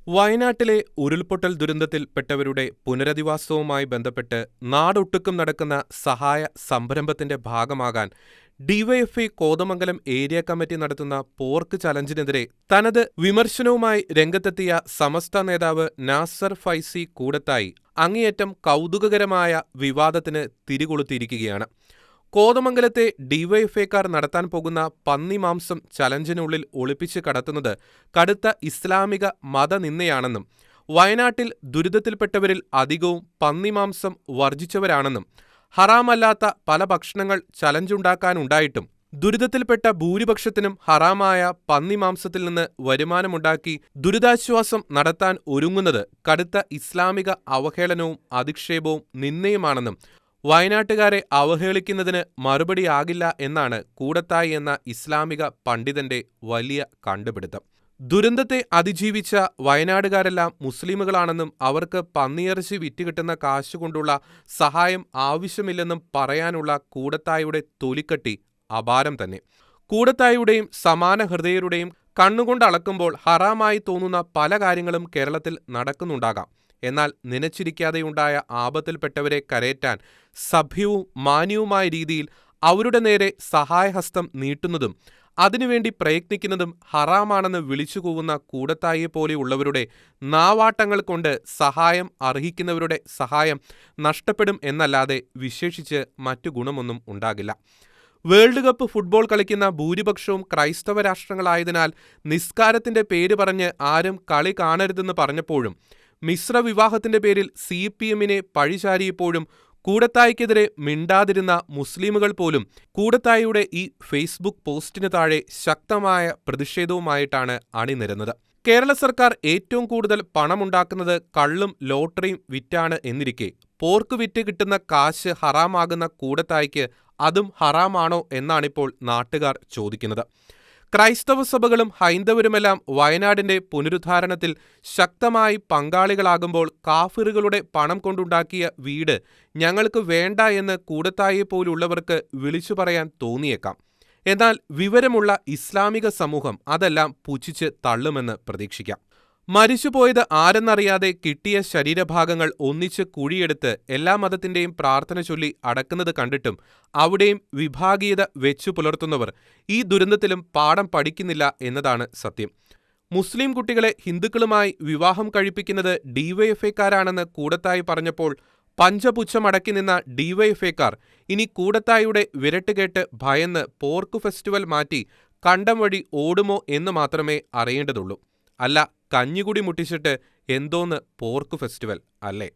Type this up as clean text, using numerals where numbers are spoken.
വയനാട്ടിലെ ഉരുൾപൊട്ടൽ ദുരന്തത്തിൽപ്പെട്ടവരുടെ പുനരധിവാസവുമായി ബന്ധപ്പെട്ട് നാടൊട്ടുക്കും നടക്കുന്ന സഹായ സംരംഭത്തിന്റെ ഭാഗമാകാൻ ഡിവൈഎഫ്ഐ കോതമംഗലം ഏരിയ കമ്മിറ്റി നടത്തുന്ന പോർക്ക് ചലഞ്ചിനെതിരെ തനത് വിമർശനവുമായി രംഗത്തെത്തിയ സമസ്ത നേതാവ് നാസർ ഫൈസി കൂടത്തായി അങ്ങേയറ്റം കൗതുകകരമായ വിവാദത്തിന് തിരികൊളുത്തിയിരിക്കുകയാണ്. കോതമംഗലത്തെ ഡിവൈഎഫ്ഐക്കാർ നടത്താൻ പോകുന്ന പന്നിമാംസം ചലഞ്ചിനുള്ളിൽ ഒളിപ്പിച്ച് കടത്തുന്നത് കടുത്ത ഇസ്ലാമിക മതനിന്ദയാണെന്നും വയനാട്ടിൽ ദുരിതത്തിൽപ്പെട്ടവരിൽ അധികവും പന്നിമാംസം വർജിച്ചവരാണെന്നും ഹറാമല്ലാത്ത പല ഭക്ഷണങ്ങൾ ചലഞ്ചുണ്ടാക്കാനുണ്ടായിട്ടും ദുരിതത്തിൽപ്പെട്ട ഭൂരിപക്ഷത്തിനും ഹറാമായ പന്നിമാംസത്തിൽ നിന്ന് വരുമാനമുണ്ടാക്കി ദുരിതാശ്വാസം നടത്താൻ ഒരുങ്ങുന്നത് കടുത്ത ഇസ്ലാമിക അവഹേളനവും അധിക്ഷേപവും നിന്ദയുമാണെന്നും വയനാട്ടുകാരെ അവഹേളിക്കുന്നതിന് മറുപടിയാകില്ല എന്നാണ് കൂടത്തായി എന്ന ഇസ്ലാമിക പണ്ഡിതന്റെ വലിയ കണ്ടുപിടുത്തം. ദുരന്തത്തെ അതിജീവിച്ച വയനാടുകാരെല്ലാം മുസ്ലിമുകളാണെന്നും അവർക്ക് പന്നിയിറച്ചി വിറ്റുകിട്ടുന്ന കാശുകൊണ്ടുള്ള സഹായം ആവശ്യമില്ലെന്നും പറയാനുള്ള കൂടത്തായിയുടെ തൊലിക്കട്ടി അപാരം തന്നെ. കൂടത്തായിയുടെയും സമാന ഹൃദയരുടെയും കണ്ണുകൊണ്ടളക്കുമ്പോൾ ഹറാമായി തോന്നുന്ന പല കാര്യങ്ങളും കേരളത്തിൽ നടക്കുന്നുണ്ടാകാം. എന്നാൽ നനച്ചിരിക്കാതെയുണ്ടായ ആപത്തിൽപ്പെട്ടവരെ കരയേറ്റാൻ സഭ്യവും മാന്യവുമായ രീതിയിൽ അവരുടെ നേരെ സഹായഹസ്തം നീട്ടുന്നതും അതിനുവേണ്ടി പ്രയത്നിക്കുന്നതും ഹറാമാണെന്ന് വിളിച്ചുകൂവുന്ന കൂടത്തായിയെപ്പോലെയുള്ളവരുടെ നാവാട്ടങ്ങൾ കൊണ്ട് സഹായം അർഹിക്കുന്നവരുടെ സഹായം നഷ്ടപ്പെടും എന്നല്ലാതെ വിശേഷിച്ച് മറ്റു ഗുണമൊന്നും ഉണ്ടാകില്ല. വേൾഡ് കപ്പ് ഫുട്ബോൾ കളിക്കുന്ന ഭൂരിപക്ഷവും ക്രൈസ്തവ രാഷ്ട്രങ്ങളായതിനാൽ നിസ്കാരത്തിന്റെ പേര് പറഞ്ഞ് ആരും കളി കാണരുതെന്ന് പറഞ്ഞപ്പോഴും മിശ്ര വിവാഹത്തിന്റെ പേരിൽ CPM-നെ പഴിചാരിയപ്പോഴും കൂടത്തായിക്കെതിരെ മിണ്ടാതിരുന്ന മുസ്ലിമുകൾ പോലും കൂടത്തായിയുടെ ഈ ഫേസ്ബുക്ക് പോസ്റ്റിന് താഴെ ശക്തമായ പ്രതിഷേധവുമായിട്ടാണ് അണിനിരന്നത്. കേരള സർക്കാർ ഏറ്റവും കൂടുതൽ പണമുണ്ടാക്കുന്നത് കള്ളും ലോട്ടറിയും വിറ്റാണ് എന്നിരിക്കെ പോർക്ക് വിറ്റ് കിട്ടുന്ന കാശ് ഹറാമാകുന്ന കൂടത്തായിക്ക് അതും ഹറാമാണോ എന്നാണിപ്പോൾ നാട്ടുകാർ ചോദിക്കുന്നത്. ക്രൈസ്തവ സഭകളും ഹൈന്ദവരുമെല്ലാം വയനാടിന്റെ പുനരുദ്ധാരണത്തിൽ ശക്തമായി പങ്കാളികളാകുമ്പോൾ കാഫിറുകളുടെ പണം കൊണ്ടുണ്ടാക്കിയ വീട് ഞങ്ങൾക്ക് വേണ്ട എന്ന് കൂടത്തായിയെപ്പോലുള്ളവർക്ക് വിളിച്ചു പറയാൻ തോന്നിയേക്കാം. എന്നാൽ വിവരമുള്ള ഇസ്ലാമിക സമൂഹം അതെല്ലാം പുച്ഛിച്ച് തള്ളുമെന്ന് പ്രതീക്ഷിക്കാം. മരിച്ചുപോയത് ആരെന്നറിയാതെ കിട്ടിയ ശരീരഭാഗങ്ങൾ ഒന്നിച്ച് കുഴിയെടുത്ത് എല്ലാ മതത്തിന്റെയും പ്രാർത്ഥന ചൊല്ലി അടക്കുന്നത് കണ്ടിട്ടും അവിടെയും വിഭാഗീയത വെച്ചു പുലർത്തുന്നവർ ഈ ദുരന്തത്തിലും പാഠം പഠിക്കുന്നില്ല എന്നതാണ് സത്യം. മുസ്ലിം കുട്ടികളെ ഹിന്ദുക്കളുമായി വിവാഹം കഴിപ്പിക്കുന്നത് ഡിവൈഎഫ്ഐക്കാരാണെന്ന് കൂടത്തായി പറഞ്ഞപ്പോൾ പഞ്ചപുച്ഛമടക്കി നിന്ന ഡിവൈഎഫ്ഐക്കാർ ഇനി കൂടത്തായിയുടെ വിരട്ടുകേട്ട് ഭയന്ന് പോർക്ക് ഫെസ്റ്റിവൽ മാറ്റി കണ്ടം വഴി ഓടുമോ എന്ന് മാത്രമേ അറിയേണ്ടതുള്ളൂ. അല്ല, കഞ്ഞികുടി മുട്ടിച്ചിട്ട് എന്തോന്ന് പോർക്ക് ഫെസ്റ്റിവൽ അല്ലേ?